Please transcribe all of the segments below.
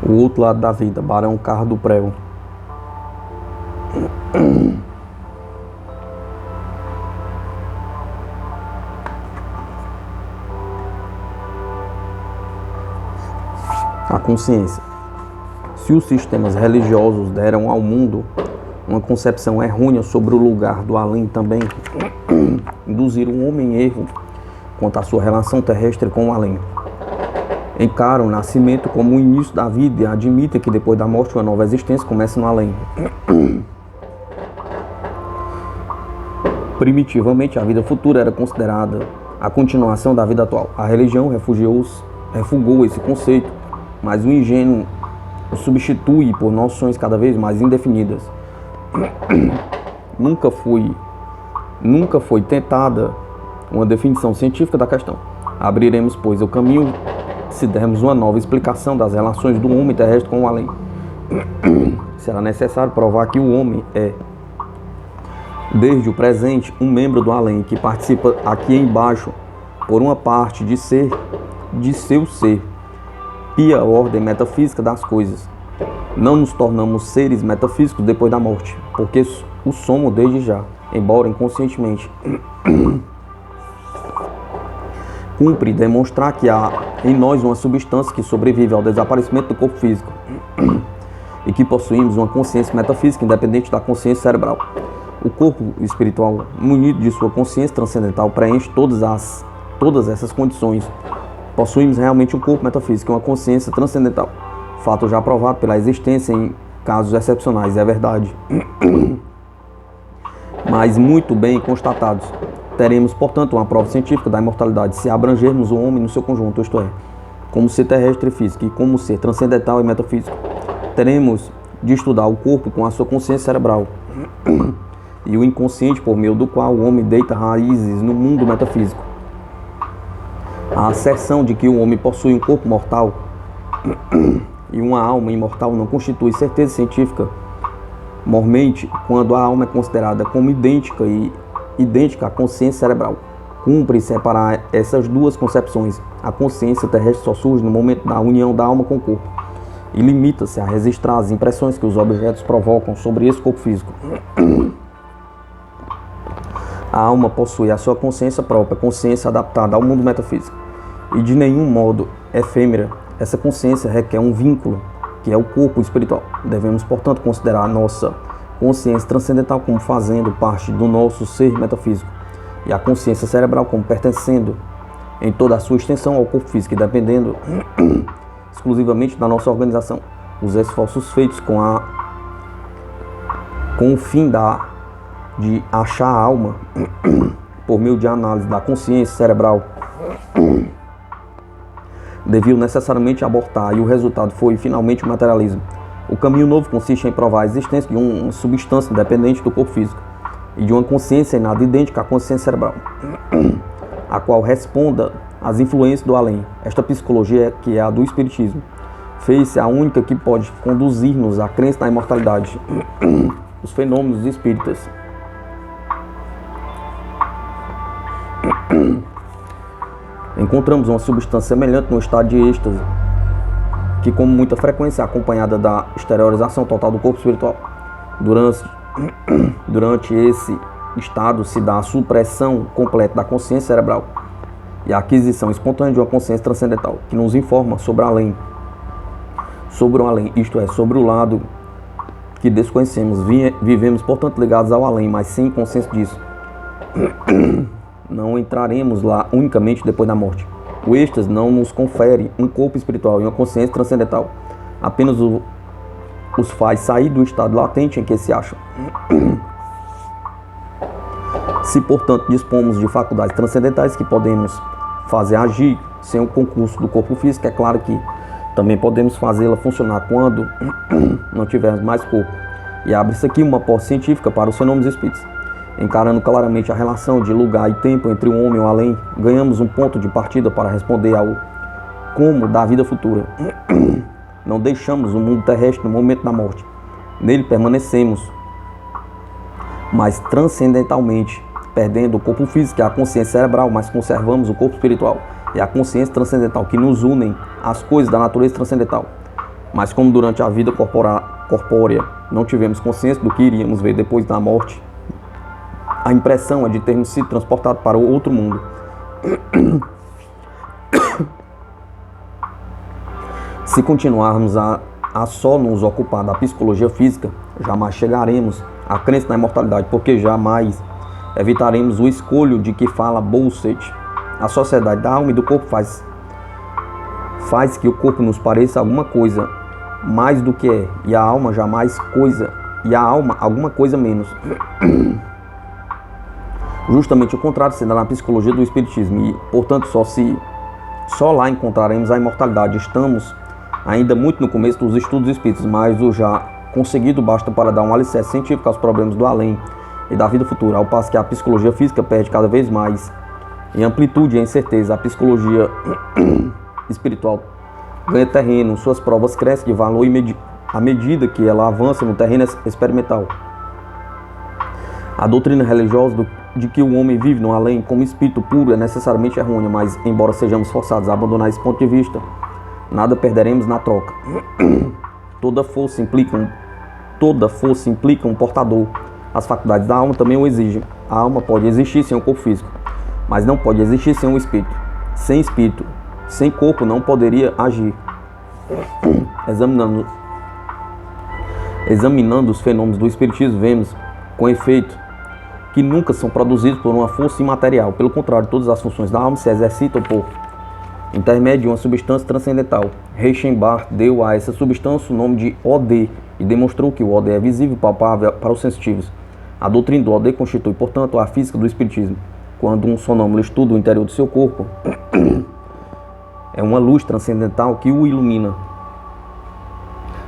O Outro Lado da Vida, Barão Carro do Prego. A consciência. Se os sistemas religiosos deram ao mundo uma concepção errônea sobre o lugar do além, também induziram o homem em erro quanto à sua relação terrestre com o além. Encaram o nascimento como o início da vida e admitem que depois da morte uma nova existência começa no além. Primitivamente, a vida futura era considerada a continuação da vida atual. A religião refugou esse conceito, mas o ingênuo o substitui por noções cada vez mais indefinidas. Nunca foi tentada uma definição científica da questão. Abriremos, pois, o caminho se dermos uma nova explicação das relações do homem terrestre com o além. Será necessário provar que o homem é, desde o presente, um membro do além, que participa aqui embaixo, por uma parte de seu ser, e a ordem metafísica das coisas. Não nos tornamos seres metafísicos depois da morte, porque o somos desde já, embora inconscientemente. Cumpre demonstrar que há em nós uma substância que sobrevive ao desaparecimento do corpo físico e que possuímos uma consciência metafísica independente da consciência cerebral. O corpo espiritual, munido de sua consciência transcendental, preenche todas essas condições. Possuímos realmente um corpo metafísico e uma consciência transcendental, fato já provado pela existência em casos excepcionais, é verdade, mas muito bem constatados. Teremos, portanto, uma prova científica da imortalidade se abrangermos o homem no seu conjunto, isto é, como ser terrestre e físico e como ser transcendental e metafísico. Teremos de estudar o corpo com a sua consciência cerebral e o inconsciente por meio do qual o homem deita raízes no mundo metafísico. A asserção de que o homem possui um corpo mortal e uma alma imortal não constitui certeza científica, mormente, quando a alma é considerada como idêntica à consciência cerebral. Cumpre separar essas duas concepções. A consciência terrestre só surge no momento da união da alma com o corpo e limita-se a registrar as impressões que os objetos provocam sobre esse corpo físico. A alma possui a sua consciência própria, consciência adaptada ao mundo metafísico, e de nenhum modo efêmera. Essa consciência requer um vínculo, que é o corpo espiritual. Devemos, portanto, considerar a nossa consciência transcendental como fazendo parte do nosso ser metafísico, e a consciência cerebral como pertencendo em toda a sua extensão ao corpo físico, e dependendo exclusivamente da nossa organização. Os esforços feitos com o fim de achar a alma por meio de análise da consciência cerebral deviam necessariamente abortar, e o resultado foi finalmente o materialismo. O caminho novo consiste em provar a existência de uma substância independente do corpo físico e de uma consciência em nada idêntica à consciência cerebral, a qual responda às influências do além. Esta psicologia, que é a do espiritismo, fez-se a única que pode conduzir-nos à crença na imortalidade. Os fenômenos espíritas. Encontramos uma substância semelhante no estado de êxtase, que com muita frequência é acompanhada da exteriorização total do corpo espiritual. Durante esse estado se dá a supressão completa da consciência cerebral e a aquisição espontânea de uma consciência transcendental, que nos informa sobre o além, isto é, sobre o lado que desconhecemos. Vivemos, portanto, ligados ao além, mas sem consciência disso. Não entraremos lá unicamente depois da morte. O êxtase não nos confere um corpo espiritual e uma consciência transcendental. Apenas os faz sair do estado latente em que se acham. Se, portanto, dispomos de faculdades transcendentais que podemos fazer agir sem o concurso do corpo físico, é claro que também podemos fazê-la funcionar quando não tivermos mais corpo. E abre-se aqui uma porta científica para os fenômenos espíritas. Encarando claramente a relação de lugar e tempo entre o homem e o além, ganhamos um ponto de partida para responder ao como da vida futura. Não deixamos o mundo terrestre no momento da morte. Nele permanecemos, mas transcendentalmente, perdendo o corpo físico, que é a consciência cerebral, mas conservamos o corpo espiritual e a consciência transcendental, que nos unem às coisas da natureza transcendental. Mas como durante a vida corpórea não tivemos consciência do que iríamos ver depois da morte, a impressão é de termos sido transportados para o outro mundo. Se continuarmos a só nos ocupar da psicologia física, jamais chegaremos à crença na imortalidade, porque jamais evitaremos o escolho de que fala Bowlset. A sociedade da alma e do corpo faz que o corpo nos pareça alguma coisa mais do que é, e a alma jamais coisa, e a alma alguma coisa menos. Justamente o contrário se dá na psicologia do espiritismo, e, portanto, só lá encontraremos a imortalidade. Estamos ainda muito no começo dos estudos espíritas, mas o já conseguido basta para dar um alicerce científico aos problemas do além e da vida futura, ao passo que a psicologia física perde cada vez mais em amplitude e em certeza. A psicologia espiritual ganha terreno, suas provas crescem de valor à medida que ela avança no terreno experimental. A doutrina religiosa de que o homem vive no além como espírito puro é necessariamente errônea, mas embora sejamos forçados a abandonar esse ponto de vista, nada perderemos na troca. Toda força implica um portador. As faculdades da alma também o exigem. A alma pode existir sem o corpo físico, mas não pode existir sem o espírito. Sem espírito, sem corpo, não poderia agir. Examinando os fenômenos do espiritismo, vemos, com efeito, que nunca são produzidos por uma força imaterial. Pelo contrário, todas as funções da alma se exercitam por intermédio de uma substância transcendental. Reichenbach deu a essa substância o nome de OD e demonstrou que o OD é visível e palpável para os sensitivos. A doutrina do OD constitui, portanto, a física do espiritismo. Quando um sonâmbulo estuda o interior do seu corpo, é uma luz transcendental que o ilumina.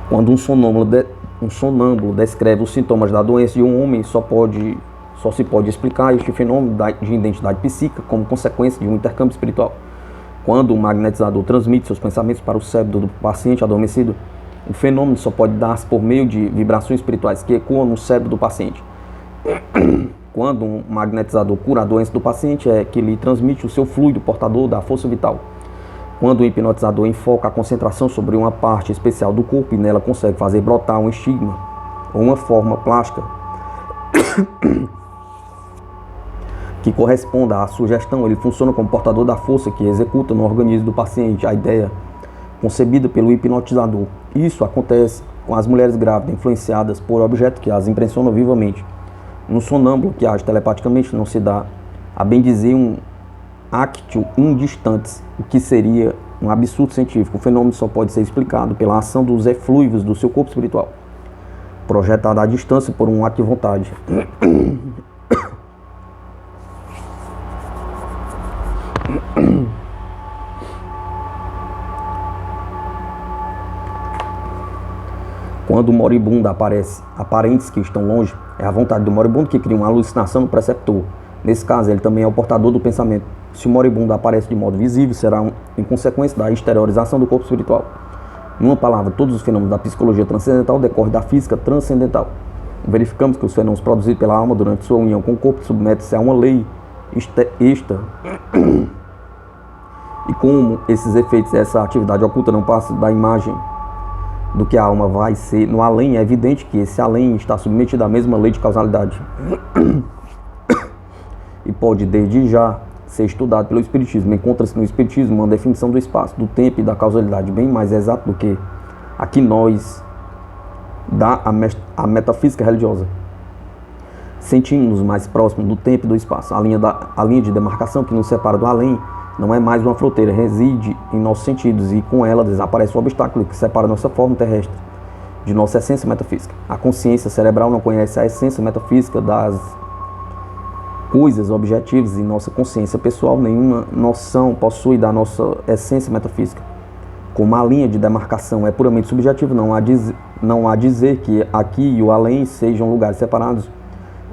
Quando um sonâmbulo descreve os sintomas da doença de um homem, só se pode explicar este fenômeno de identidade psíquica como consequência de um intercâmbio espiritual. Quando o magnetizador transmite seus pensamentos para o cérebro do paciente adormecido, o fenômeno só pode dar-se por meio de vibrações espirituais que ecoam no cérebro do paciente. Quando um magnetizador cura a doença do paciente, é que lhe transmite o seu fluido portador da força vital. Quando o hipnotizador enfoca a concentração sobre uma parte especial do corpo e nela consegue fazer brotar um estigma ou uma forma plástica que corresponda à sugestão, ele funciona como portador da força que executa no organismo do paciente a ideia concebida pelo hipnotizador. Isso acontece com as mulheres grávidas influenciadas por objetos que as impressionam vivamente. No sonâmbulo que age telepaticamente não se dá, a bem dizer, um actio indistantes, o que seria um absurdo científico. O fenômeno só pode ser explicado pela ação dos eflúvios do seu corpo espiritual, projetado à distância por um ato de vontade. Quando o moribundo aparece a parentes que estão longe, é a vontade do moribundo que cria uma alucinação no preceptor. Nesse caso, ele também é o portador do pensamento. Se o moribundo aparece de modo visível, será em consequência da exteriorização do corpo espiritual. Numa palavra, todos os fenômenos da psicologia transcendental decorrem da física transcendental. Verificamos que os fenômenos produzidos pela alma durante sua união com o corpo submetem-se a uma lei extra. E como esses efeitos, essa atividade oculta não passa da imagem do que a alma vai ser no além, é evidente que esse além está submetido à mesma lei de causalidade e pode desde já ser estudado pelo espiritismo. Encontra-se no espiritismo uma definição do espaço, do tempo e da causalidade bem mais exata do que a que nós dá a metafísica religiosa. Sentimos-nos mais próximos do tempo e do espaço. A linha de demarcação que nos separa do além não é mais uma fronteira, reside em nossos sentidos e com ela desaparece o obstáculo que separa nossa forma terrestre de nossa essência metafísica. A consciência cerebral não conhece a essência metafísica das coisas objetivas e nossa consciência pessoal nenhuma noção possui da nossa essência metafísica. Como a linha de demarcação é puramente subjetiva, não há dizer que aqui e o além sejam lugares separados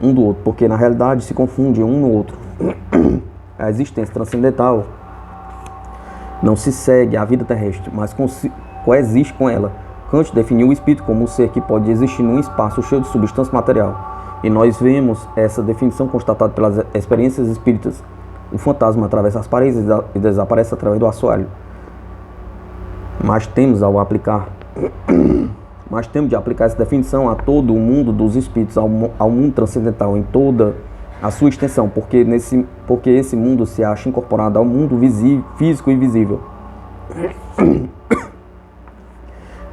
um do outro, porque na realidade se confundem um no outro. A existência transcendental não se segue à vida terrestre, mas coexiste com ela. Kant definiu o espírito como um ser que pode existir num espaço cheio de substância material. E nós vemos essa definição constatada pelas experiências espíritas. O fantasma atravessa as paredes e desaparece através do assoalho. Mas temos, ao aplicar Mas temos de aplicar essa definição a todo o mundo dos espíritos, ao mundo transcendental, em toda a sua extensão, porque esse mundo se acha incorporado ao mundo físico e visível.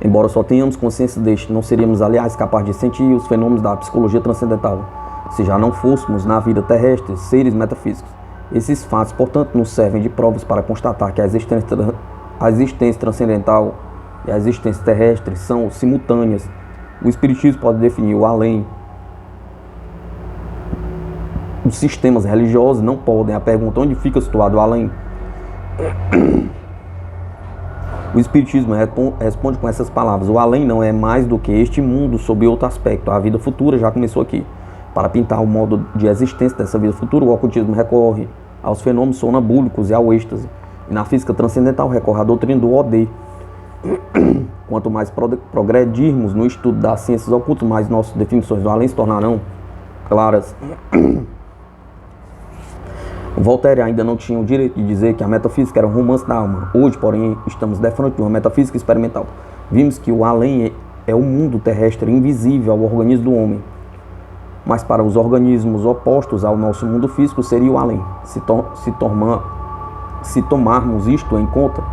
Embora só tenhamos consciência deste, não seríamos, aliás, capazes de sentir os fenômenos da psicologia transcendental, se já não fôssemos, na vida terrestre, seres metafísicos. Esses fatos, portanto, nos servem de provas para constatar que a existência transcendental e a existência terrestre são simultâneas. O Espiritismo pode definir o além. Os sistemas religiosos não podem. A pergunta: onde fica situado o além? O Espiritismo responde com essas palavras: o além não é mais do que este mundo sob outro aspecto. A vida futura já começou aqui. Para pintar o modo de existência dessa vida futura, o ocultismo recorre aos fenômenos sonambúlicos e ao êxtase. E na física transcendental recorre à doutrina do OD. Quanto mais progredirmos no estudo das ciências ocultas, mais nossas definições do além se tornarão claras. Voltaire ainda não tinha o direito de dizer que a metafísica era um romance da alma. Hoje, porém, estamos defronte de uma metafísica experimental. Vimos que o além é o mundo terrestre invisível ao organismo do homem. Mas para os organismos opostos ao nosso mundo físico seria o além. Se tomarmos isto em conta,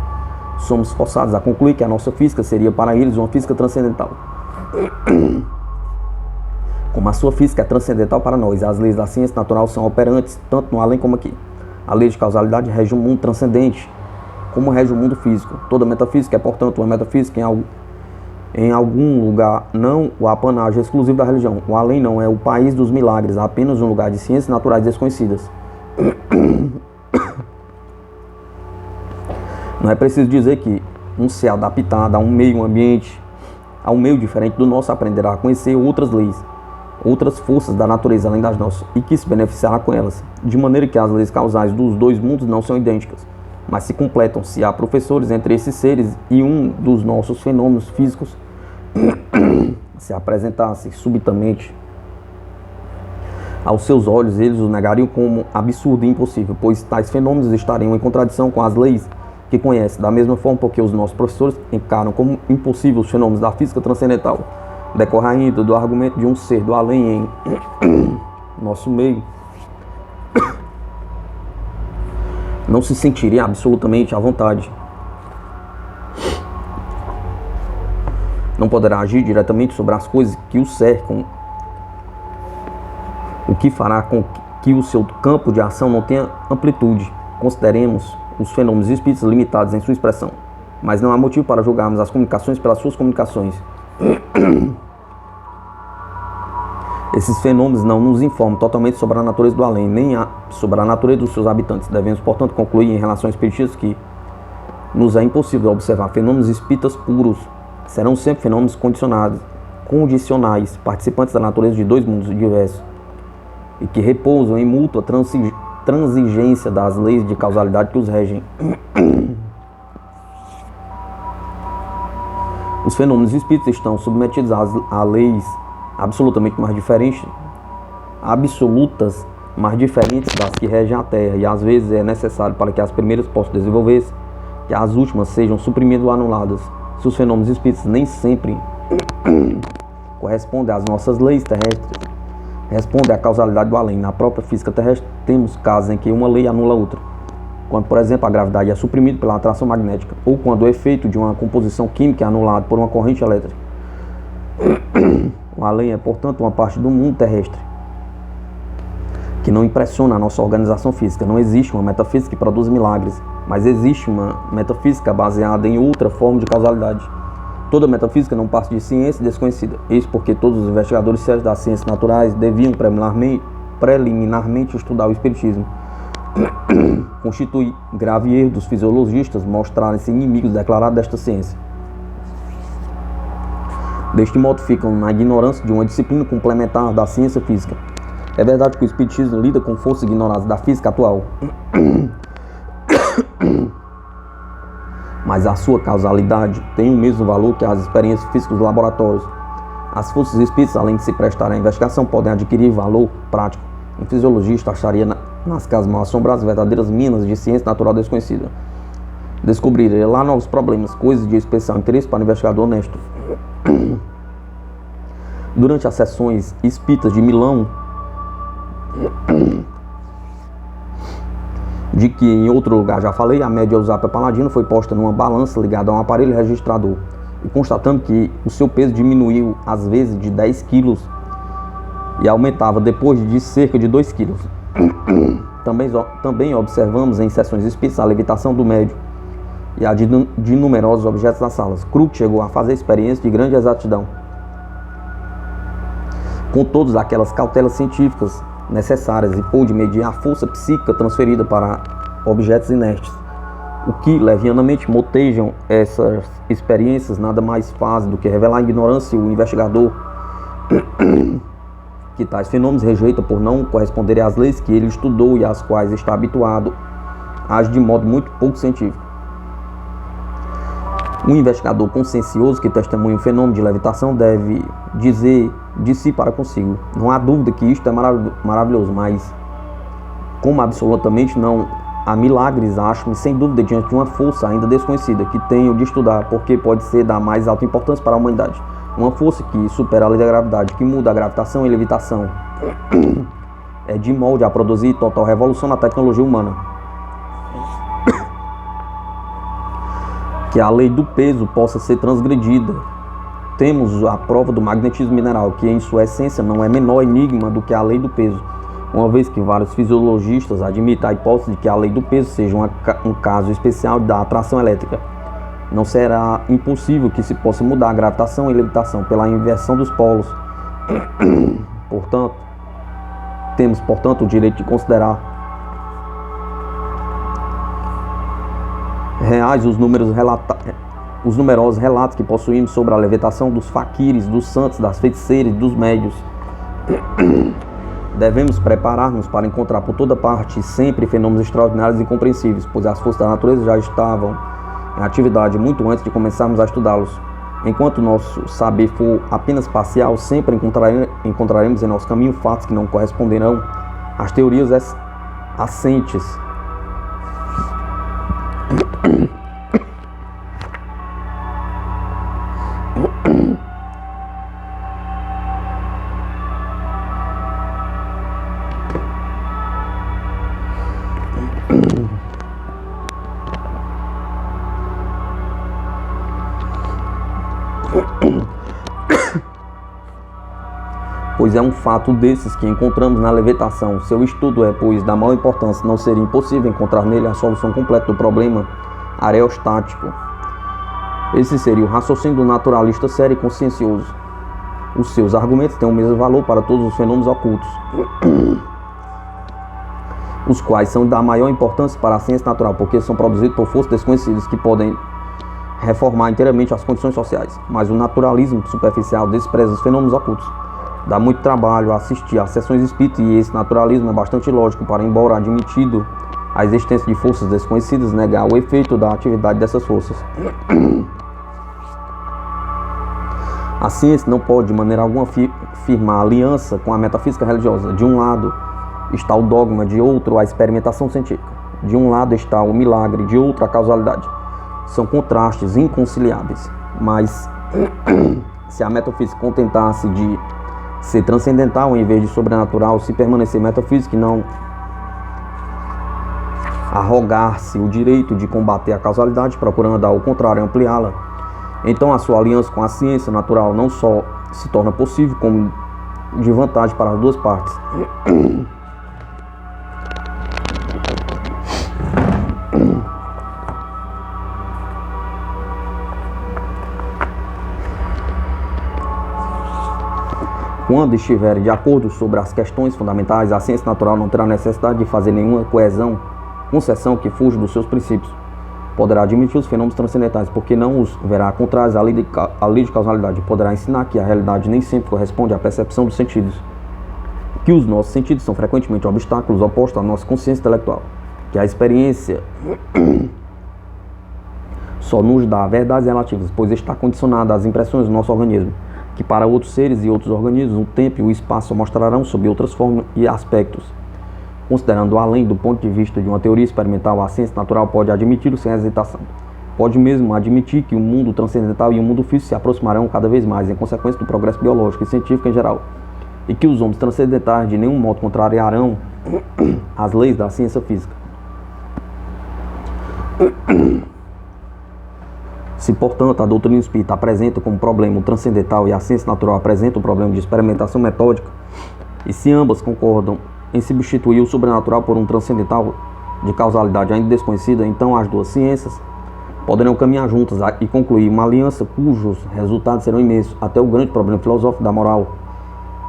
somos forçados a concluir que a nossa física seria para eles uma física transcendental. Como a sua física é transcendental para nós, as leis da ciência natural são operantes tanto no além como aqui. A lei de causalidade rege o mundo transcendente, como rege o mundo físico. Toda metafísica é, portanto, uma metafísica em algum lugar, não o apanágio exclusivo da religião. O além não é o país dos milagres, apenas um lugar de ciências naturais desconhecidas. Não é preciso dizer que um se adaptado a um meio ambiente, a um meio diferente do nosso, aprenderá a conhecer outras leis, outras forças da natureza além das nossas, e que se beneficiará com elas, de maneira que as leis causais dos dois mundos não são idênticas, mas se completam. Se há professores entre esses seres e um dos nossos fenômenos físicos se apresentasse subitamente aos seus olhos, eles o negariam como absurdo e impossível, pois tais fenômenos estariam em contradição com as leis que conhecem. Da mesma forma, porque os nossos professores encaram como impossível os fenômenos da física transcendental, decorre ainda do argumento de um ser do além em nosso meio não se sentiria absolutamente à vontade. Não poderá agir diretamente sobre as coisas que o cercam, o que fará com que o seu campo de ação não tenha amplitude. Consideremos os fenômenos espíritas limitados em sua expressão, mas não há motivo para julgarmos as comunicações pelas suas comunicações. Esses fenômenos não nos informam totalmente sobre a natureza do além, nem sobre a natureza dos seus habitantes. Devemos, portanto, concluir em relação aos espiritistas que nos é impossível observar fenômenos espíritas puros. Serão sempre fenômenos condicionais, participantes da natureza de dois mundos diversos, e que repousam em mútua transigência das leis de causalidade que os regem. Os fenômenos espíritas estão submetidos a leis absolutas mais diferentes das que regem a Terra, e às vezes é necessário, para que as primeiras possam desenvolver-se, que as últimas sejam suprimidas ou anuladas. Se os fenômenos espíritas nem sempre correspondem às nossas leis terrestres, respondem à causalidade do além. Na própria física terrestre temos casos em que uma lei anula outra, quando, por exemplo, a gravidade é suprimida pela atração magnética, ou quando o efeito de uma composição química é anulado por uma corrente elétrica. O além é, portanto, uma parte do mundo terrestre que não impressiona a nossa organização física. Não existe uma metafísica que produza milagres, mas existe uma metafísica baseada em outra forma de causalidade. Toda metafísica não parte de ciência desconhecida. Isso porque todos os investigadores sérios das ciências naturais deviam preliminarmente estudar o espiritismo. Constitui grave erro dos fisiologistas mostrarem-se inimigos declarados desta ciência. Deste modo, ficam na ignorância de uma disciplina complementar da ciência física. É verdade que o espiritismo lida com forças ignoradas da física atual, mas a sua causalidade tem o mesmo valor que as experiências físicas dos laboratórios. As forças espíritas, além de se prestarem à investigação, podem adquirir valor prático. Um fisiologista acharia nas casas mal assombradas verdadeiras minas de ciência natural desconhecida. descobrirá novos problemas, coisas de especial interesse para o investigador honesto. Durante as sessões espíritas de Milão, de que em outro lugar já falei, a média Eusapia Paladino foi posta numa balança ligada a um aparelho registrador e constatando que o seu peso diminuiu às vezes de 10 quilos e aumentava depois de cerca de 2 quilos. Também observamos em sessões espíritas a levitação do médium e a de numerosos objetos das salas. Crook chegou a fazer experiências de grande exatidão, com todas aquelas cautelas científicas necessárias, e pôde medir a força psíquica transferida para objetos inertes. O que levianamente motejam essas experiências nada mais faz do que revelar a ignorância e o investigador que tais fenômenos rejeita por não corresponderem às leis que ele estudou e às quais está habituado, age de modo muito pouco científico. Um investigador consciencioso que testemunha um fenômeno de levitação deve dizer de si para consigo: não há dúvida que isto é maravilhoso, mas como absolutamente não há milagres, acho-me sem dúvida diante de uma força ainda desconhecida que tenho de estudar, porque pode ser da mais alta importância para a humanidade. Uma força que supera a lei da gravidade, que muda a gravitação e levitação, é de molde a produzir total revolução na tecnologia humana. Que a lei do peso possa ser transgredida. Temos a prova do magnetismo mineral, que em sua essência não é menor enigma do que a lei do peso, uma vez que vários fisiologistas admitem a hipótese de que a lei do peso seja um caso especial da atração elétrica. Não será impossível que se possa mudar a gravitação e levitação pela inversão dos polos. Portanto, temos, o direito de considerar reais os numerosos relatos que possuímos sobre a levitação dos faquires, dos santos, das feiticeiras e dos médios. Devemos preparar-nos para encontrar por toda parte sempre fenômenos extraordinários e incompreensíveis, pois as forças da natureza já estavam em atividade muito antes de começarmos a estudá-los. Enquanto nosso saber for apenas parcial, sempre encontraremos em nosso caminho fatos que não corresponderão às teorias assentes. Pois é um fato desses que encontramos na levitação. Seu estudo é, pois, da maior importância. Não seria impossível encontrar nele a solução completa do problema aerostático. Esse seria o raciocínio do naturalista sério e consciencioso. Os seus argumentos têm o mesmo valor para todos os fenômenos ocultos, os quais são da maior importância para a ciência natural, porque são produzidos por forças desconhecidas que podem reformar inteiramente as condições sociais. Mas o naturalismo superficial despreza os fenômenos ocultos. Dá muito trabalho assistir às sessões espíritas, e esse naturalismo é bastante lógico, para, embora admitido a existência de forças desconhecidas, negar o efeito da atividade dessas forças. A ciência não pode de maneira alguma firmar aliança com a metafísica religiosa. De um lado está o dogma, de outro a experimentação científica. De um lado está o milagre, de outro a causalidade. São contrastes inconciliáveis. Mas se a metafísica contentasse de ser transcendental em vez de sobrenatural, se permanecer metafísica e não arrogar-se o direito de combater a causalidade, procurando ao contrário ampliá-la, então a sua aliança com a ciência natural não só se torna possível, como de vantagem para as duas partes. Quando estiverem de acordo sobre as questões fundamentais, a ciência natural não terá necessidade de fazer nenhuma concessão que fuja dos seus princípios. Poderá admitir os fenômenos transcendentais, porque não os verá contrários à lei de causalidade. Poderá ensinar que a realidade nem sempre corresponde à percepção dos sentidos, que os nossos sentidos são frequentemente obstáculos opostos à nossa consciência intelectual, que a experiência só nos dá verdades relativas, pois está condicionada às impressões do nosso organismo, que para outros seres e outros organismos o tempo e o espaço mostrarão sob outras formas e aspectos. Considerando além do ponto de vista de uma teoria experimental, a ciência natural pode admiti-lo sem hesitação. Pode mesmo admitir que o mundo transcendental e o mundo físico se aproximarão cada vez mais em consequência do progresso biológico e científico em geral, e que os homens transcendentais de nenhum modo contrariarão as leis da ciência física. Se, portanto, a doutrina espírita apresenta como problema o transcendental e a ciência natural apresenta o problema de experimentação metódica, e se ambas concordam em substituir o sobrenatural por um transcendental de causalidade ainda desconhecida, então as duas ciências poderão caminhar juntas e concluir uma aliança cujos resultados serão imensos. Até o grande problema filosófico da moral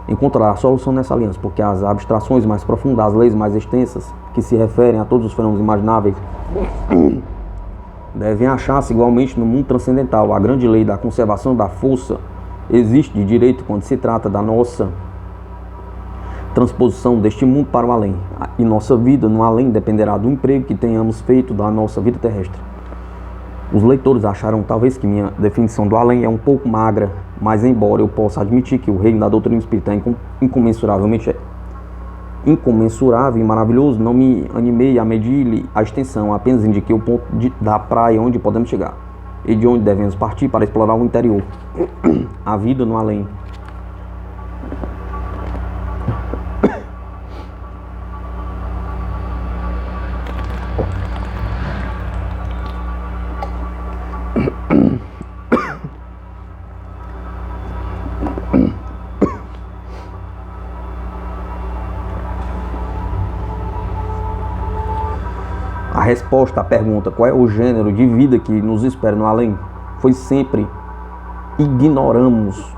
encontrará a solução nessa aliança, porque as abstrações mais profundas, as leis mais extensas, que se referem a todos os fenômenos imagináveis, devem achar-se igualmente no mundo transcendental. A grande lei da conservação da força existe de direito quando se trata da nossa transposição deste mundo para o além. E nossa vida no além dependerá do emprego que tenhamos feito da nossa vida terrestre. Os leitores acharão talvez que minha definição do além é um pouco magra, mas embora eu possa admitir que o reino da doutrina espírita é incomensurável e maravilhoso, não me animei a medir-lhe a extensão, apenas indiquei o ponto da praia onde podemos chegar e de onde devemos partir para explorar o interior, a vida no além. A resposta à pergunta qual é o gênero de vida que nos espera no além foi sempre ignorábimos.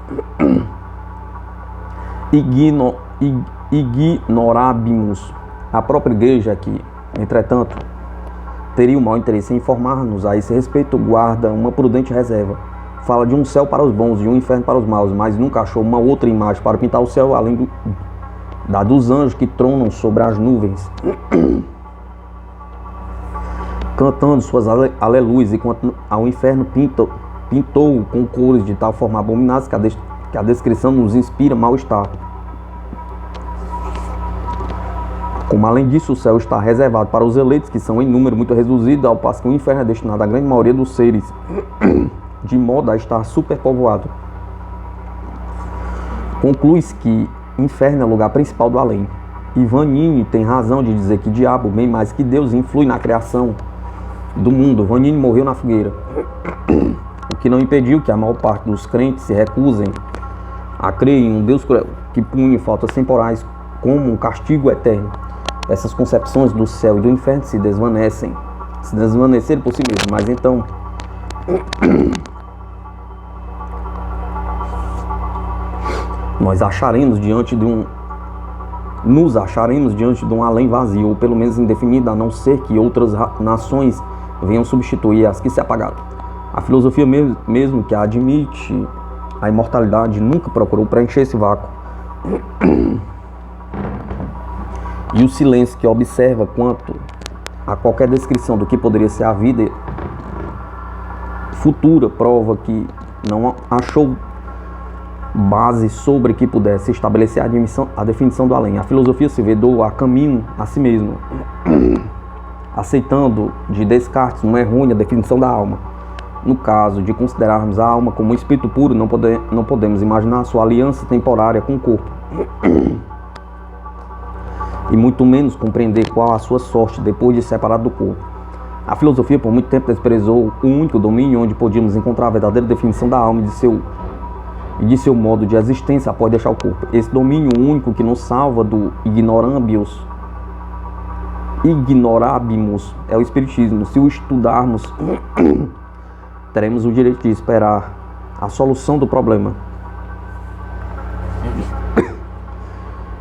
A própria igreja aqui, entretanto, teria o mau interesse em informar-nos a esse respeito, guarda uma prudente reserva. Fala de um céu para os bons e um inferno para os maus, mas nunca achou uma outra imagem para pintar o céu além da dos anjos que tronam sobre as nuvens, cantando suas aleluias, enquanto ao inferno pintou com cores de tal forma abomináveis que a descrição nos inspira mal-estar. Como além disso o céu está reservado para os eleitos, que são em número muito reduzido, ao passo que o inferno é destinado à grande maioria dos seres, de modo a estar superpovoado. Conclui-se que inferno é o lugar principal do além. E Vanini tem razão de dizer que diabo, bem mais que Deus, influi na criação do mundo. Vanini morreu na fogueira, o que não impediu que a maior parte dos crentes se recusem a crer em um Deus cruel, que pune faltas temporais como um castigo eterno. Essas concepções do céu e do inferno se desvaneceram por si mesmas, mas então nos acharemos diante de um além vazio, ou pelo menos indefinido, a não ser que outras nações venham substituir as que se apagaram. A filosofia mesmo que admite a imortalidade nunca procurou preencher esse vácuo. E o silêncio que observa quanto a qualquer descrição do que poderia ser a vida futura prova que não achou base sobre que pudesse estabelecer a definição do além. A filosofia se vedou a caminho a si mesma, aceitando de Descartes uma errônea definição da alma. No caso de considerarmos a alma como um espírito puro, não podemos imaginar sua aliança temporária com o corpo, e muito menos compreender qual a sua sorte depois de separado do corpo. A filosofia por muito tempo desprezou o único domínio onde podíamos encontrar a verdadeira definição da alma e de seu modo de existência após deixar o corpo. Esse domínio único que nos salva do ignorabimus é o espiritismo. Se o estudarmos, teremos o direito de esperar a solução do problema.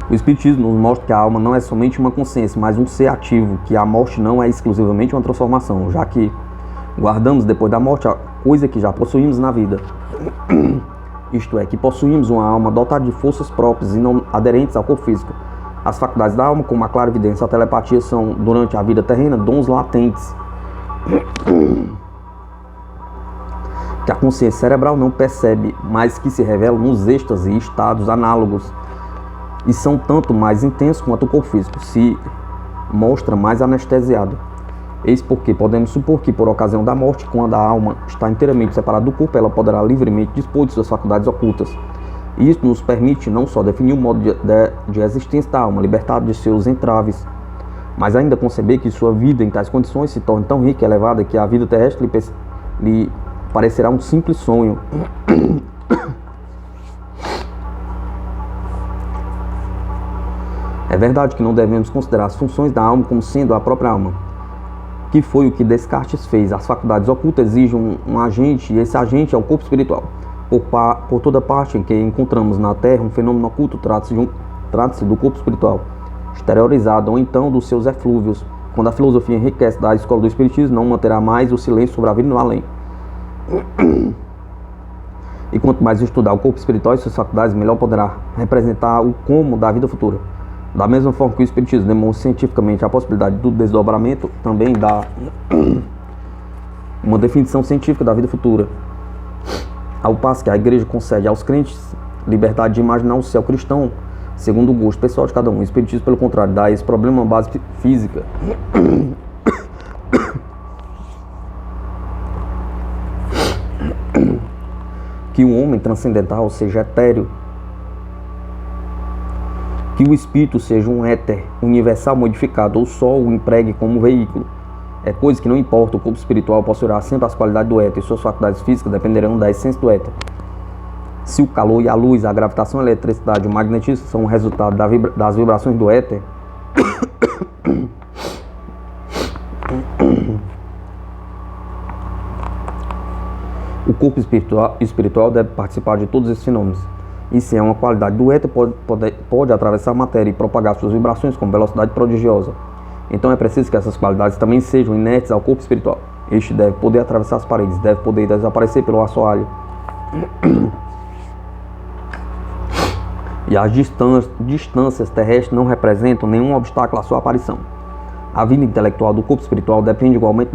O espiritismo nos mostra que a alma não é somente uma consciência, mas um ser ativo, que a morte não é exclusivamente uma transformação, já que guardamos depois da morte a coisa que já possuímos na vida. Isto é, que possuímos uma alma dotada de forças próprias e não aderentes ao corpo físico. As faculdades da alma, como a clarividência e a telepatia, são, durante a vida terrena, dons latentes que a consciência cerebral não percebe, mas que se revelam nos êxtases e estados análogos, e são tanto mais intensos quanto o corpo físico. Se mostra mais anestesiado. Eis porque podemos supor que, por ocasião da morte, quando a alma está inteiramente separada do corpo, ela poderá livremente dispor de suas faculdades ocultas. E isso nos permite não só definir o modo de existência da alma, libertada de seus entraves, mas ainda conceber que sua vida em tais condições se torne tão rica e elevada que a vida terrestre lhe parecerá um simples sonho. É verdade que não devemos considerar as funções da alma como sendo a própria alma, que foi o que Descartes fez. As faculdades ocultas exigem um agente, e esse agente é o corpo espiritual. Por toda parte em que encontramos na Terra um fenômeno oculto, trata-se do corpo espiritual, exteriorizado ou então dos seus eflúvios. Quando a filosofia enriquece da escola do Espiritismo, não manterá mais o silêncio sobre a vida no além. E quanto mais estudar o corpo espiritual e suas faculdades, melhor poderá representar o como da vida futura. Da mesma forma que o Espiritismo demonstra cientificamente a possibilidade do desdobramento, também dá uma definição científica da vida futura. Ao passo que a Igreja concede aos crentes liberdade de imaginar o céu cristão segundo o gosto pessoal de cada um. O Espiritismo, pelo contrário, dá a esse problema uma base física. Que o homem transcendental seja etéreo, que o espírito seja um éter universal modificado, ou só o empregue como veículo. É coisa que não importa, o corpo espiritual possuirá sempre as qualidades do éter, e suas faculdades físicas dependerão da essência do éter. Se o calor e a luz, a gravitação, a eletricidade e o magnetismo são o resultado das vibrações do éter, o corpo espiritual deve participar de todos esses fenômenos. E se é uma qualidade do éter, pode atravessar a matéria e propagar suas vibrações com velocidade prodigiosa. Então é preciso que essas qualidades também sejam inerentes ao corpo espiritual. Este deve poder atravessar as paredes, deve poder desaparecer pelo assoalho. E as distâncias terrestres não representam nenhum obstáculo à sua aparição. A vida intelectual do corpo espiritual depende igualmente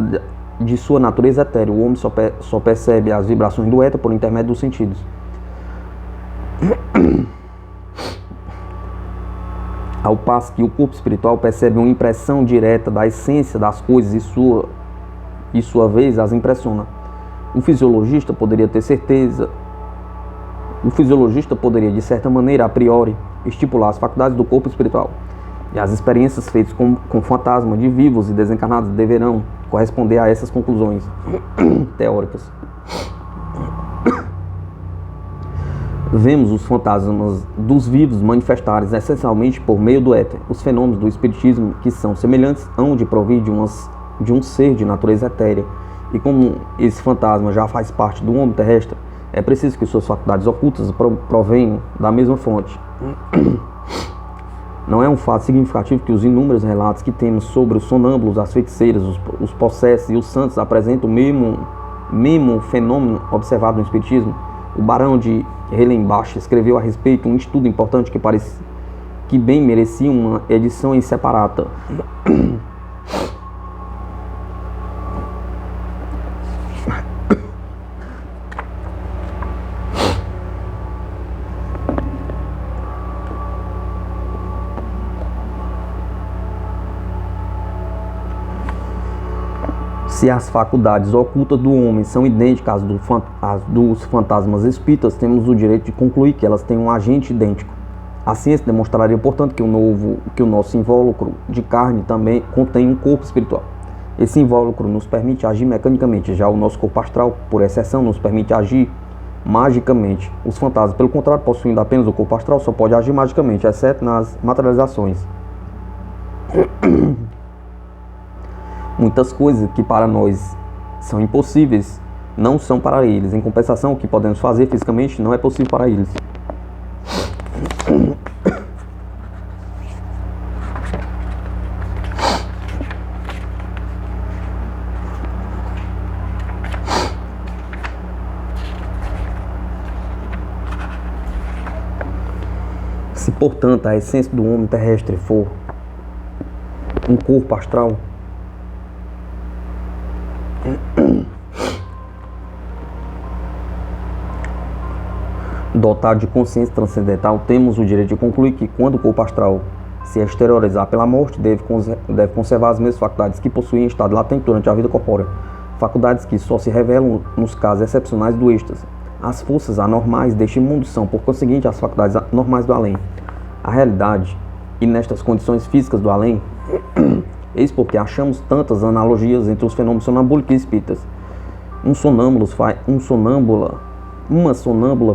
de sua natureza etérea. O homem só percebe as vibrações do éter por intermédio dos sentidos. Ao passo que o corpo espiritual percebe uma impressão direta da essência das coisas e sua vez as impressiona. O fisiologista poderia, de certa maneira, a priori, estipular as faculdades do corpo espiritual. E as experiências feitas com fantasmas de vivos e desencarnados deverão corresponder a essas conclusões teóricas. Vemos os fantasmas dos vivos manifestarem essencialmente por meio do éter. Os fenômenos do espiritismo que são semelhantes hão de provir de um ser de natureza etérea. E como esse fantasma já faz parte do homem terrestre, é preciso que suas faculdades ocultas provenham da mesma fonte. Não é um fato significativo que os inúmeros relatos que temos sobre os sonâmbulos, as feiticeiras, os possessos e os santos apresentam o mesmo fenômeno observado no espiritismo. O barão de Relenbach escreveu a respeito um estudo importante que bem merecia uma edição em separata. Se as faculdades ocultas do homem são idênticas às dos fantasmas espíritas, temos o direito de concluir que elas têm um agente idêntico. A ciência demonstraria, portanto, que o nosso invólucro de carne também contém um corpo espiritual. Esse invólucro nos permite agir mecanicamente, já o nosso corpo astral, por exceção, nos permite agir magicamente. Os fantasmas, pelo contrário, possuindo apenas o corpo astral, só pode agir magicamente, exceto nas materializações. Muitas coisas que para nós são impossíveis não são para eles. Em compensação, o que podemos fazer fisicamente não é possível para eles. Se, portanto, a essência do homem terrestre for um corpo astral, dotado de consciência transcendental, temos o direito de concluir que quando o corpo astral se exteriorizar pela morte, deve conservar as mesmas faculdades que possuía em estado latente durante a vida corpórea, faculdades que só se revelam nos casos excepcionais do êxtase. As forças anormais deste mundo são, por conseguinte, as faculdades normais do além. A realidade, e nestas condições físicas do além, eis porque achamos tantas analogias entre os fenômenos sonambúlicos e espíritas. Uma sonâmbula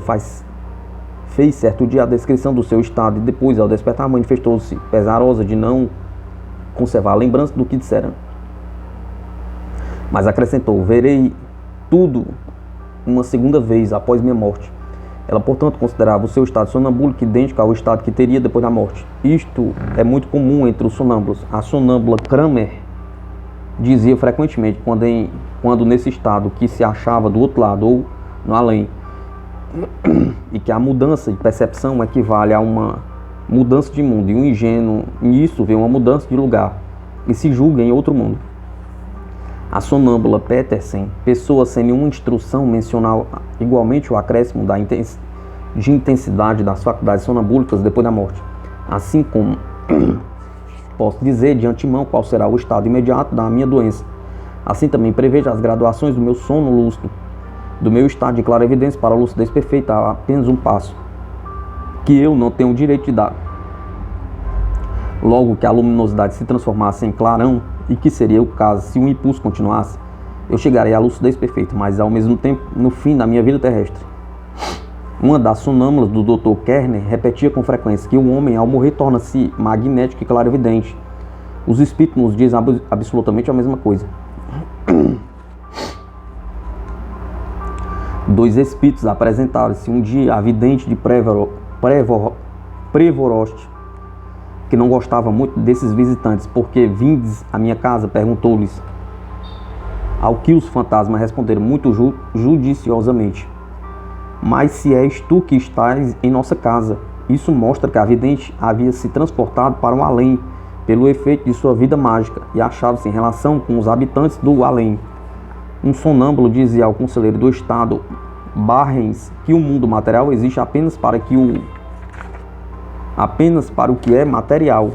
fez certo dia a descrição do seu estado e depois, ao despertar, manifestou-se pesarosa de não conservar a lembrança do que disseram. Mas acrescentou: verei tudo uma segunda vez após minha morte. Ela, portanto, considerava o seu estado sonambúlico idêntico ao estado que teria depois da morte. Isto é muito comum entre os sonâmbulos. A sonâmbula Kramer dizia frequentemente, quando nesse estado, que se achava do outro lado ou no além, e que a mudança de percepção equivale a uma mudança de mundo, e o ingênuo nisso vê uma mudança de lugar e se julga em outro mundo. A sonâmbula Petersen, pessoa sem nenhuma instrução, menciona igualmente o acréscimo de intensidade das faculdades sonambúlicas depois da morte. Assim como posso dizer de antemão qual será o estado imediato da minha doença, assim também prevejo as graduações do meu sono lúcido, do meu estado de clarividência para a lucidez perfeita, há apenas um passo, que eu não tenho o direito de dar. Logo que a luminosidade se transformasse em clarão, e que seria o caso se o impulso continuasse, eu chegarei à lucidez perfeita, mas ao mesmo tempo no fim da minha vida terrestre. Uma das sonâmbulas do Dr. Kerner repetia com frequência que o homem ao morrer torna-se magnético e clarividente. Os espíritos nos dizem absolutamente a mesma coisa. Dois espíritos apresentaram-se um dia a vidente de Prevorost, que não gostava muito desses visitantes, porque vindes à minha casa, perguntou-lhes, ao que os fantasmas responderam muito judiciosamente: mas se és tu que estás em nossa casa. Isso mostra que a vidente havia se transportado para o além, pelo efeito de sua vida mágica, e achava-se em relação com os habitantes do além. Um sonâmbulo dizia ao conselheiro do estado, Barrens, que o mundo material existe apenas para o que é material.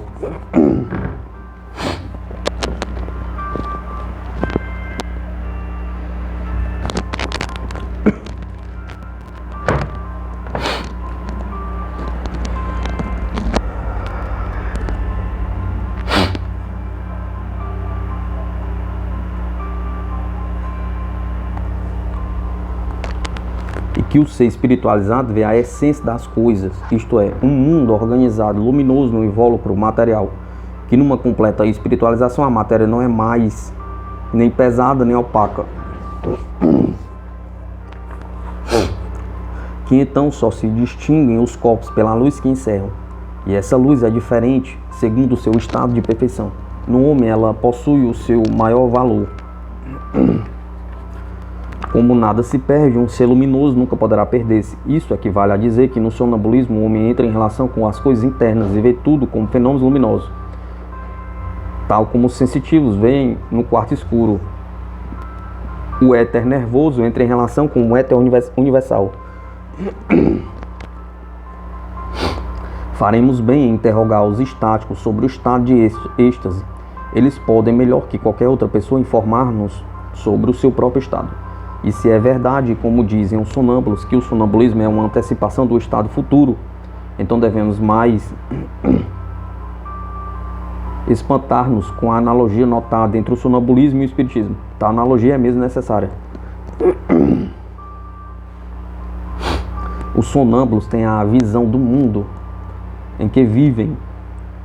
Que o ser espiritualizado vê a essência das coisas, isto é, um mundo organizado, luminoso no invólucro material, que numa completa espiritualização a matéria não é mais nem pesada nem opaca, que então só se distinguem os corpos pela luz que encerram, e essa luz é diferente segundo o seu estado de perfeição. No homem ela possui o seu maior valor. Como nada se perde, um ser luminoso nunca poderá perder-se. Isso equivale a dizer que no sonambulismo o homem entra em relação com as coisas internas e vê tudo como fenômenos luminosos, tal como os sensitivos veem no quarto escuro. O éter nervoso entra em relação com o éter universal. Faremos bem em interrogar os estáticos sobre o estado de êxtase. Eles podem, melhor que qualquer outra pessoa, informar-nos sobre o seu próprio estado. E se é verdade, como dizem os sonâmbulos, que o sonambulismo é uma antecipação do estado futuro, então devemos mais espantar-nos com a analogia notada entre o sonambulismo e o espiritismo. Tal analogia é mesmo necessária. Os sonâmbulos têm a visão do mundo em que vivem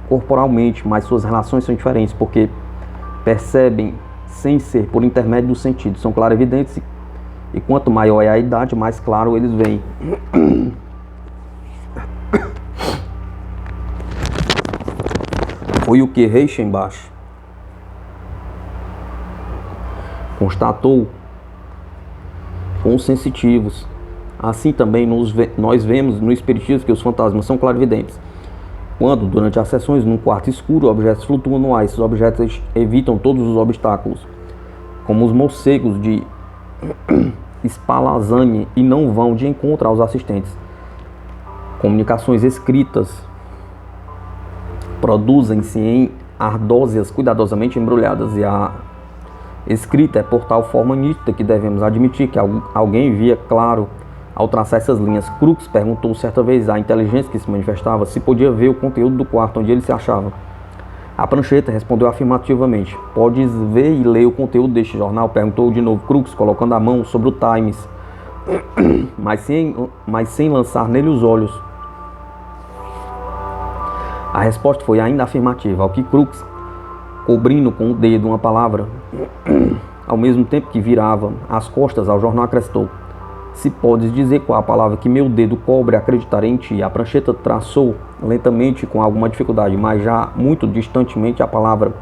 corporalmente, mas suas relações são diferentes, porque percebem sem ser por intermédio do sentido. São clarividentes e quanto maior é a idade, mais claro eles veem. Foi o que Reichenbach constatou com os sensitivos. Assim também nós vemos no espiritismo que os fantasmas são clarividentes. Quando, durante as sessões, num quarto escuro, objetos flutuam no ar, esses objetos evitam todos os obstáculos, como os morcegos de Spallanzani, e não vão de encontro aos assistentes. Comunicações escritas produzem-se em ardósias cuidadosamente embrulhadas, e a escrita é por tal forma nítida que devemos admitir que alguém via claro ao traçar essas linhas. Crux perguntou certa vez à inteligência que se manifestava se podia ver o conteúdo do quarto onde ele se achava. A prancheta respondeu afirmativamente. Podes ver e ler o conteúdo deste jornal? Perguntou de novo Crux, colocando a mão sobre o Times, mas sem lançar nele os olhos. A resposta foi ainda afirmativa, ao que Crux, cobrindo com o dedo uma palavra, ao mesmo tempo que virava as costas ao jornal, acrescentou: se podes dizer qual a palavra que meu dedo cobre, acreditarei em ti. A prancheta traçou lentamente, com alguma dificuldade, mas já muito distantemente, a palavra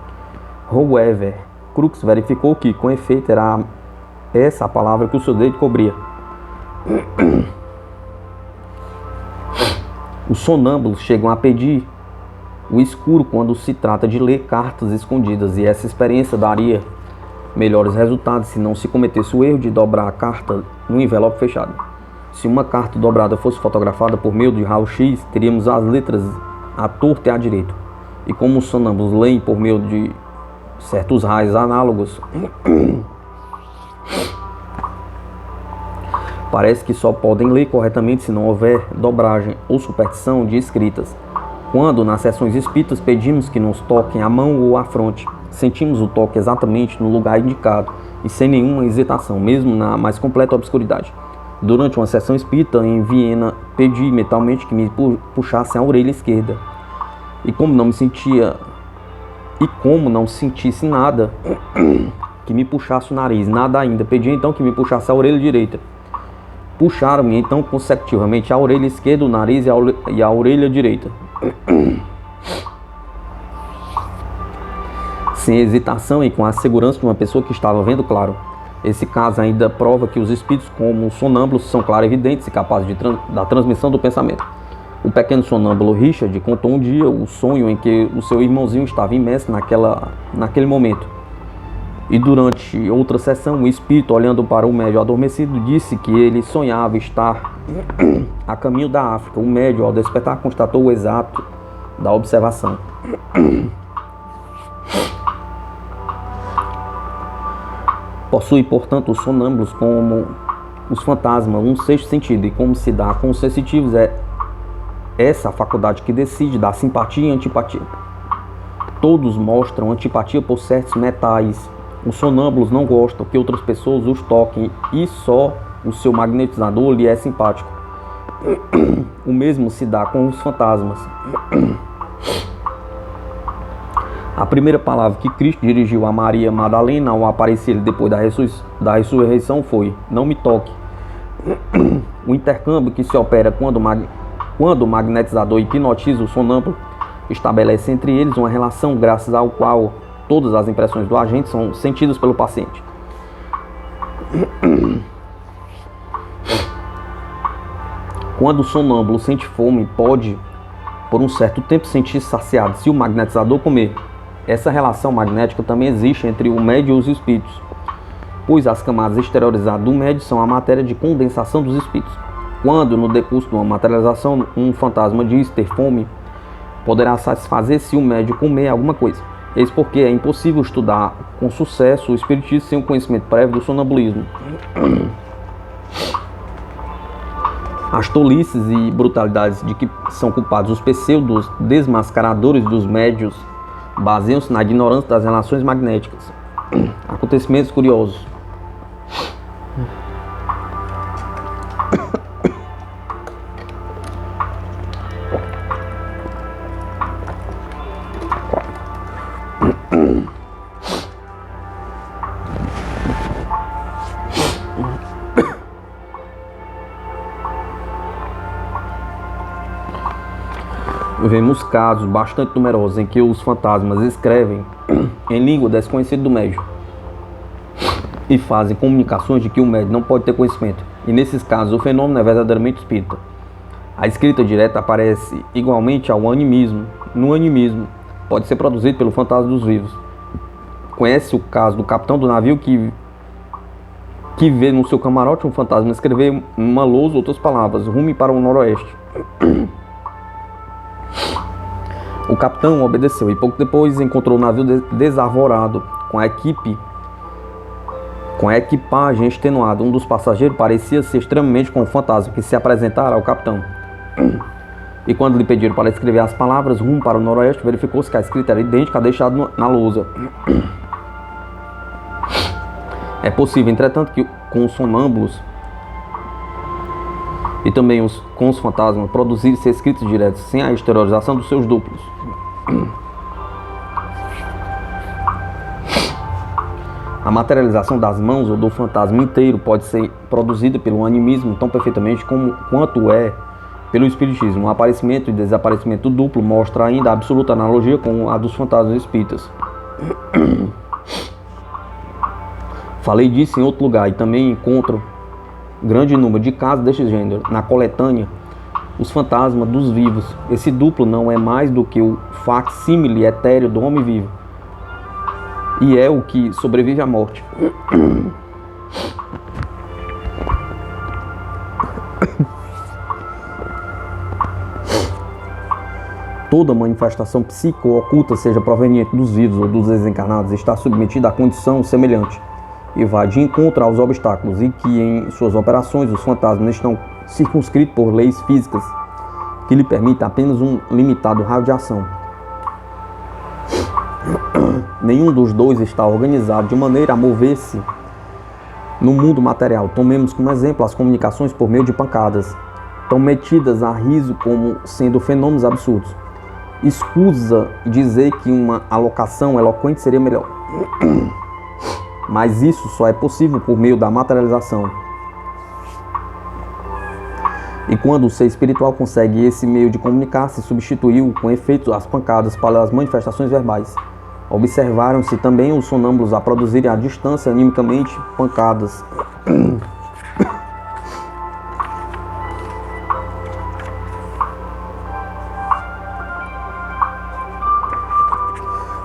however. Crux verificou que, com efeito, era essa a palavra que o seu dedo cobria. Os sonâmbulos chegam a pedir o escuro quando se trata de ler cartas escondidas, e essa experiência daria melhores resultados se não se cometesse o erro de dobrar a carta no envelope fechado. Se uma carta dobrada fosse fotografada por meio de raio-x, teríamos as letras à torta e à direita. E como os sonâmbulos leem por meio de certos raios análogos, parece que só podem ler corretamente se não houver dobragem ou superstição de escritas. Quando, nas sessões espíritas, pedimos que nos toquem a mão ou a fronte, sentimos o toque exatamente no lugar indicado e sem nenhuma hesitação, mesmo na mais completa obscuridade. Durante uma sessão espírita em Viena, pedi mentalmente que me puxassem a orelha esquerda. E como não sentisse nada, que me puxasse o nariz, nada ainda. Pedi então que me puxasse a orelha direita. Puxaram-me então consecutivamente a orelha esquerda, o nariz e a orelha direita. Sem hesitação e com a segurança de uma pessoa que estava vendo claro. Esse caso ainda prova que os espíritos, como os sonâmbulos, são clarividentes e capazes da transmissão do pensamento. O pequeno sonâmbulo Richard contou um dia o sonho em que o seu irmãozinho estava imerso naquele momento. E durante outra sessão, o espírito, olhando para o médium adormecido, disse que ele sonhava estar a caminho da África. O médium, ao despertar, constatou o exato da observação. Possui, portanto, os sonâmbulos, como os fantasmas, um sexto sentido, e como se dá com os sensitivos, é essa a faculdade que decide dar simpatia e antipatia. Todos mostram antipatia por certos metais. Os sonâmbulos não gostam que outras pessoas os toquem e só o seu magnetizador lhe é simpático. O mesmo se dá com os fantasmas. A primeira palavra que Cristo dirigiu a Maria Madalena ao aparecer depois da ressurreição foi: não me toque. O intercâmbio que se opera quando o magnetizador hipnotiza o sonâmbulo estabelece entre eles uma relação graças ao qual todas as impressões do agente são sentidas pelo paciente. Quando o sonâmbulo sente fome, pode, por um certo tempo, sentir-se saciado se o magnetizador comer. Essa relação magnética também existe entre o médium e os espíritos, pois as camadas exteriorizadas do médium são a matéria de condensação dos espíritos. Quando, no decurso de uma materialização, um fantasma diz ter fome, poderá satisfazer se o médium comer alguma coisa. Eis porque é impossível estudar com sucesso o espiritismo sem o conhecimento prévio do sonambulismo. As tolices e brutalidades de que são culpados os pseudos desmascaradores dos médios baseiam-se na ignorância das relações magnéticas. Acontecimentos curiosos. Vemos casos bastante numerosos em que os fantasmas escrevem em língua desconhecida do médium e fazem comunicações de que o médium não pode ter conhecimento. E nesses casos o fenômeno é verdadeiramente espírita. A escrita direta aparece igualmente ao animismo. No animismo pode ser produzido pelo fantasma dos vivos. Conhece o caso do capitão do navio que vê no seu camarote um fantasma escrever numa lousa outras palavras: rume para o noroeste. O capitão obedeceu e pouco depois encontrou o navio desarvorado, com a equipagem extenuada. Um dos passageiros parecia ser extremamente com o fantasma que se apresentara ao capitão. E quando lhe pediram para escrever as palavras rumo para o noroeste, verificou-se que a escrita era idêntica à deixada na lousa. É possível, entretanto, que com os sonâmbulos e também com os fantasmas produzirem-se escritos diretos sem a exteriorização dos seus duplos. A materialização das mãos ou do fantasma inteiro pode ser produzida pelo animismo tão perfeitamente quanto é pelo espiritismo. O aparecimento e desaparecimento duplo mostra ainda a absoluta analogia com a dos fantasmas espíritas. Falei disso em outro lugar e também encontro grande número de casos deste gênero na coletânea Os Fantasmas dos Vivos. Esse duplo não é mais do que o facsímile etéreo do homem vivo e é o que sobrevive à morte. Toda manifestação psíquica oculta, seja proveniente dos vivos ou dos desencarnados, está submetida a condição semelhante e vai de encontro aos obstáculos, e que em suas operações os fantasmas estão circunscritos por leis físicas que lhe permitem apenas um limitado raio de ação. Nenhum dos dois está organizado de maneira a mover-se no mundo material. Tomemos como exemplo as comunicações por meio de pancadas, tão metidas a riso como sendo fenômenos absurdos. Escusa dizer que uma alocação eloquente seria melhor. Mas isso só é possível por meio da materialização. E quando o ser espiritual consegue esse meio de comunicar-se, substituiu com efeito as pancadas para as manifestações verbais. Observaram-se também os sonâmbulos a produzirem à distância animicamente pancadas.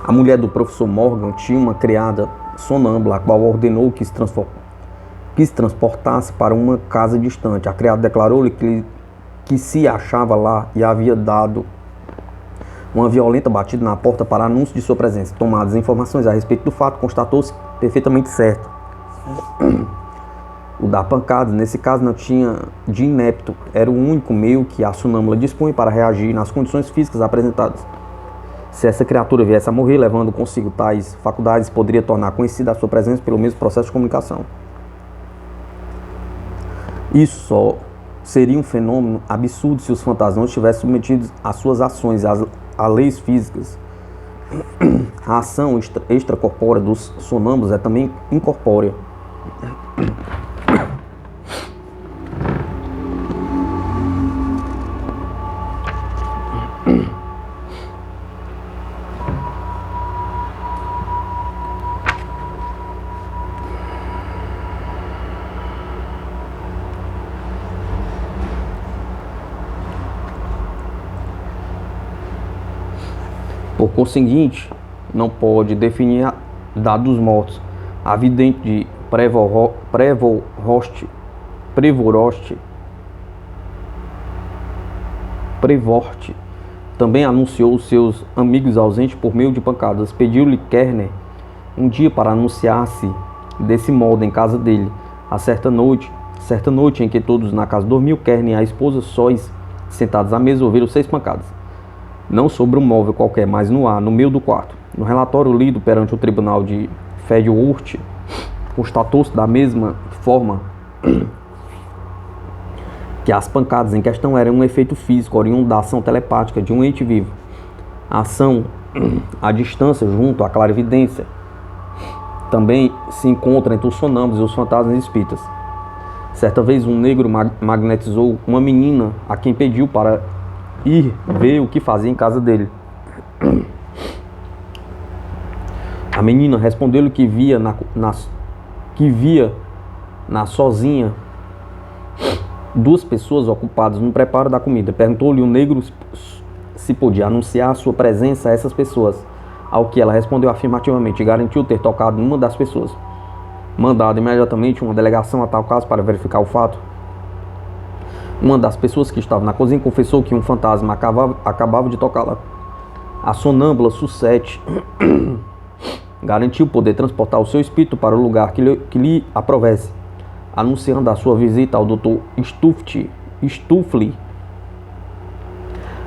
A mulher do professor Morgan tinha uma criada sonâmbula, a qual ordenou que se transportasse para uma casa distante. A criada declarou-lhe que se achava lá e havia dado uma violenta batida na porta para anúncio de sua presença. Tomadas informações a respeito do fato, constatou-se perfeitamente certo. O dar pancadas, nesse caso, não tinha de inepto. Era o único meio que a sonâmbula dispunha para reagir nas condições físicas apresentadas. Se essa criatura viesse a morrer, levando consigo tais faculdades, poderia tornar conhecida a sua presença pelo mesmo processo de comunicação. Isso só seria um fenômeno absurdo se os fantasmas não estivessem submetidos às suas ações, a leis físicas. A ação extracorpórea dos sonâmbulos é também incorpórea. Por conseguinte, não pode definir dados mortos. A vidente de Prevorst também anunciou os seus amigos ausentes por meio de pancadas. Pediu-lhe Kerner um dia para anunciar-se desse modo em casa dele. Certa noite em que todos na casa dormiam, Kerner e a esposa sóis, sentados à mesa, ouviram 6 pancadas. Não sobre um móvel qualquer, mas no ar, no meio do quarto. No relatório lido perante o tribunal de Feldhurst, constatou-se da mesma forma que as pancadas em questão eram um efeito físico, oriundo da ação telepática de um ente vivo. A ação à distância, junto à clarividência, também se encontra entre os sonâmbulos e os fantasmas espíritas. Certa vez um negro magnetizou uma menina a quem pediu para ir ver o que fazia em casa dele. A menina respondeu-lhe que via na sozinha 2 pessoas ocupadas no preparo da comida. Perguntou-lhe o negro se podia anunciar sua presença a essas pessoas, ao que ela respondeu afirmativamente e garantiu ter tocado numa das pessoas. Mandado imediatamente uma delegação a tal caso para verificar o fato. Uma das pessoas que estava na cozinha confessou que um fantasma acabava de tocá-la A sonâmbula Sussete garantiu poder transportar o seu espírito para o lugar que lhe aprovesse, anunciando a sua visita ao Dr. Stuffley.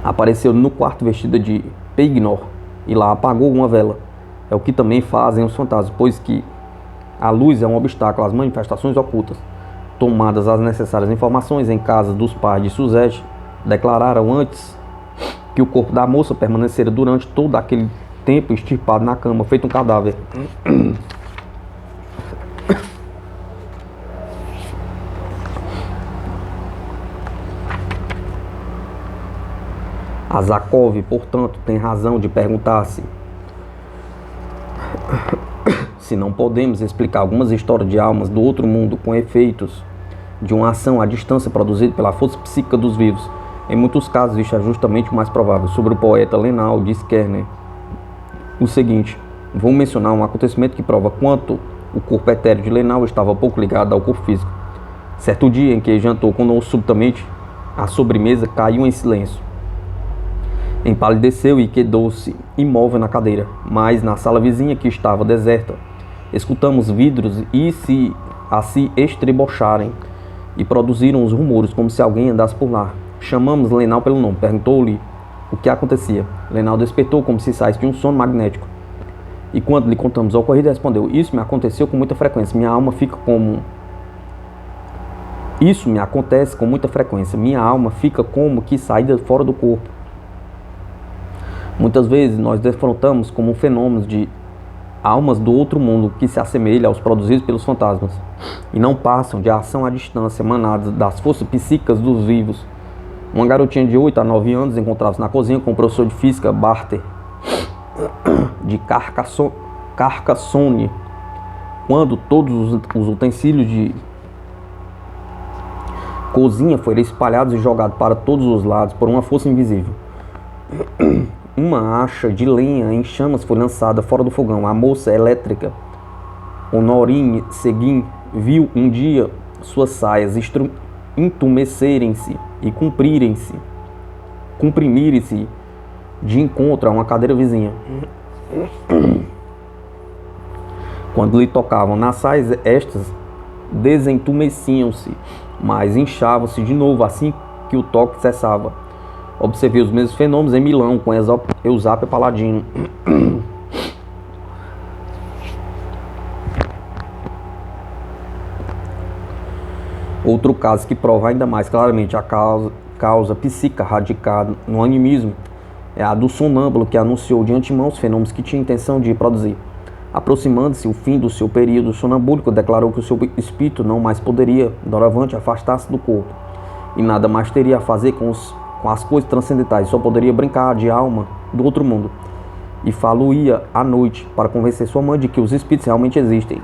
Apareceu no quarto vestida de Peignor e lá apagou uma vela. É o que também fazem os fantasmas, pois que a luz é um obstáculo às manifestações ocultas. Tomadas as necessárias informações em casa dos pais de Suzette, declararam antes que o corpo da moça permanecera durante todo aquele tempo estirpado na cama, feito um cadáver. A Zakov, portanto, tem razão de perguntar-se se não podemos explicar algumas histórias de almas do outro mundo com efeitos de uma ação à distância produzida pela força psíquica dos vivos. Em muitos casos, isso é justamente o mais provável. Sobre o poeta Lenal, diz Kerner o seguinte: vou mencionar um acontecimento que prova quanto o corpo etéreo de Lenal estava pouco ligado ao corpo físico. Certo dia em que jantou conosco, subitamente a sobremesa caiu em silêncio. Empalideceu e quedou-se imóvel na cadeira, mas na sala vizinha, que estava deserta, escutamos vidros a se estribocharem e produziram os rumores como se alguém andasse por lá. Chamamos Lenal pelo nome, perguntou-lhe o que acontecia. Lenal despertou como se saísse de um sono magnético. E quando lhe contamos o ocorrido, respondeu: Isso me acontece com muita frequência. Minha alma fica como que saída fora do corpo. Muitas vezes nós defrontamos como fenômenos de almas do outro mundo que se assemelham aos produzidos pelos fantasmas e não passam de ação à distância emanadas das forças psíquicas dos vivos. Uma garotinha de 8 a 9 anos encontrava-se na cozinha com o professor de física Barter de Carcassonne, quando todos os utensílios de cozinha foram espalhados e jogados para todos os lados por uma força invisível. Uma acha de lenha em chamas foi lançada fora do fogão. A moça elétrica, Honorine Seguin, viu um dia suas saias entumecerem-se e comprimirem-se de encontro a uma cadeira vizinha. Quando lhe tocavam nas saias, estas desentumeciam-se, mas inchavam-se de novo assim que o toque cessava. Observei os mesmos fenômenos em Milão com Eusapia Paladino. Outro caso que prova ainda mais claramente a causa psíquica radicada no animismo é a do sonâmbulo que anunciou de antemão os fenômenos que tinha intenção de produzir. Aproximando-se o fim do seu período sonambúlico, declarou que o seu espírito não mais poderia, doravante, afastar-se do corpo e nada mais teria a fazer com as coisas transcendentais, só poderia brincar de alma do outro mundo. E falou-ia à noite para convencer sua mãe de que os espíritos realmente existem.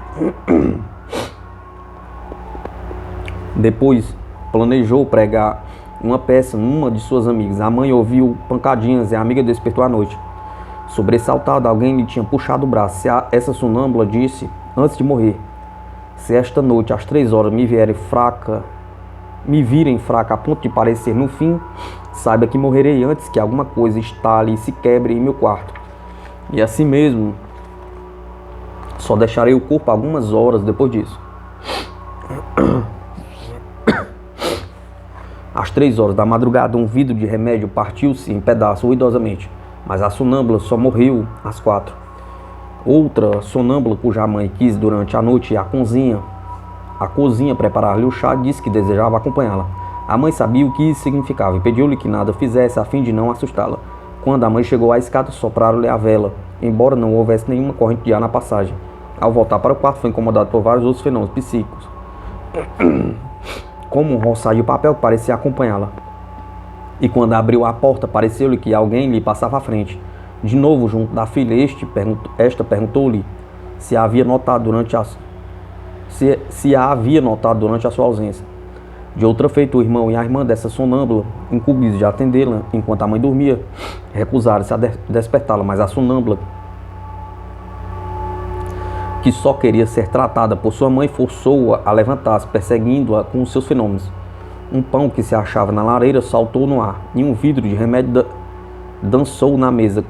Depois planejou pregar uma peça numa de suas amigas. A mãe ouviu pancadinhas e a amiga despertou à noite. Sobressaltada, alguém lhe tinha puxado o braço. Essa sonâmbula disse, antes de morrer: se esta noite às 3 horas me virem fraca a ponto de parecer no fim, saiba que morrerei antes que alguma coisa estale e se quebre em meu quarto. E assim mesmo, só deixarei o corpo algumas horas depois disso. Às 3 horas da madrugada, um vidro de remédio partiu-se em pedaços ruidosamente, mas a sonâmbula só morreu às 4. Outra sonâmbula, cuja mãe quis durante a noite a cozinha preparar-lhe o chá, disse que desejava acompanhá-la. A mãe sabia o que isso significava e pediu-lhe que nada fizesse a fim de não assustá-la. Quando a mãe chegou à escada, sopraram-lhe a vela, embora não houvesse nenhuma corrente de ar na passagem. Ao voltar para o quarto, foi incomodado por vários outros fenômenos psíquicos, como um roçado de papel que parecia acompanhá-la. E quando abriu a porta, pareceu-lhe que alguém lhe passava à frente. De novo, junto da filha, esta perguntou-lhe se a havia notado durante a sua ausência. De outra feita, o irmão e a irmã dessa sonâmbula, incumbidos de atendê-la enquanto a mãe dormia, recusaram-se a despertá-la, mas a sonâmbula, que só queria ser tratada por sua mãe, forçou-a a levantar-se, perseguindo-a com os seus fenômenos. Um pão que se achava na lareira saltou no ar, e um vidro de remédio dançou na mesa,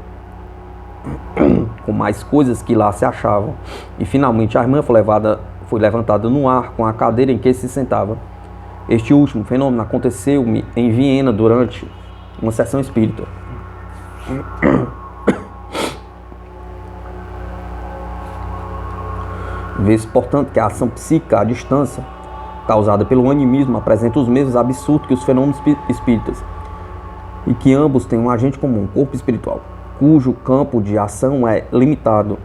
com mais coisas que lá se achavam, e finalmente a irmã foi levantada no ar com a cadeira em que se sentava. Este último fenômeno aconteceu-me em Viena durante uma sessão espírita. Vê-se, portanto, que a ação psíquica à distância, causada pelo animismo, apresenta os mesmos absurdos que os fenômenos espíritas, e que ambos têm um agente comum, corpo espiritual, cujo campo de ação é limitado.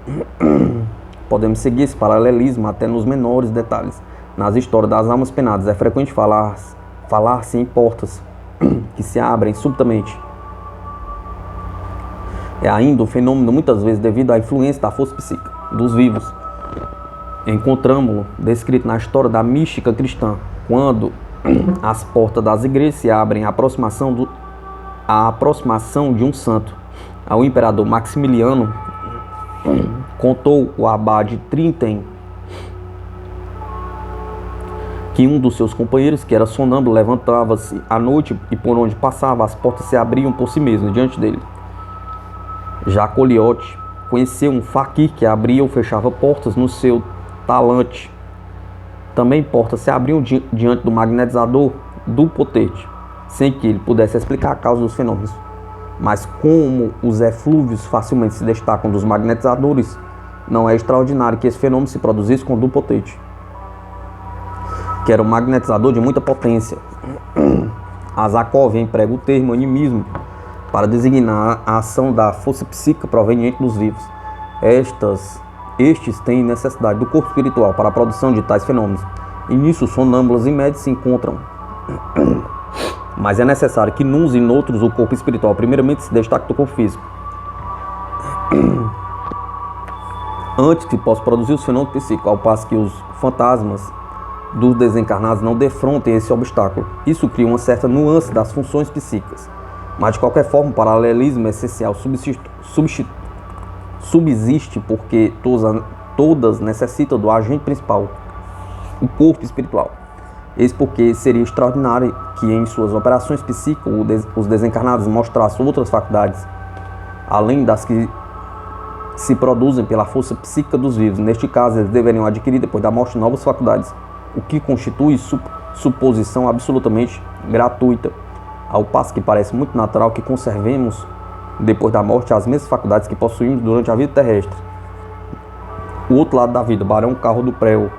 Podemos seguir esse paralelismo até nos menores detalhes. Nas histórias das almas penadas é frequente falar-se em portas que se abrem subitamente. É ainda um fenômeno muitas vezes devido à influência da força psíquica dos vivos. Encontramos-lo descrito na história da mística cristã, quando as portas das igrejas se abrem à aproximação de um santo. Ao imperador Maximiliano contou o abade Trinten que um dos seus companheiros, que era sonâmbulo, levantava-se à noite e por onde passava as portas se abriam por si mesmas diante dele. Já Coliote conheceu um faquir que abria ou fechava portas no seu talante. Também portas se abriam diante do magnetizador do potente, sem que ele pudesse explicar a causa dos fenômenos. Mas como os eflúvios facilmente se destacam dos magnetizadores, não é extraordinário que esse fenômeno se produzisse com o do potente, que era um magnetizador de muita potência. Azakov emprega o termo animismo para designar a ação da força psíquica proveniente dos vivos. Estes têm necessidade do corpo espiritual para a produção de tais fenômenos, e nisso sonâmbulas e médios se encontram. Mas é necessário que nuns e noutros o corpo espiritual primeiramente se destaque do corpo físico, antes que possa produzir os fenômenos psíquicos, ao passo que os fantasmas dos desencarnados não defrontem esse obstáculo. Isso cria uma certa nuance das funções psíquicas, mas de qualquer forma o paralelismo essencial subsiste porque todas necessitam do agente principal, o corpo espiritual. Eis porque seria extraordinário que em suas operações psíquicas os desencarnados mostrassem outras faculdades, além das que se produzem pela força psíquica dos vivos. Neste caso, eles deveriam adquirir depois da morte novas faculdades, o que constitui suposição absolutamente gratuita, ao passo que parece muito natural que conservemos depois da morte as mesmas faculdades que possuímos durante a vida terrestre. O outro lado da vida, Barão Carro do Prel,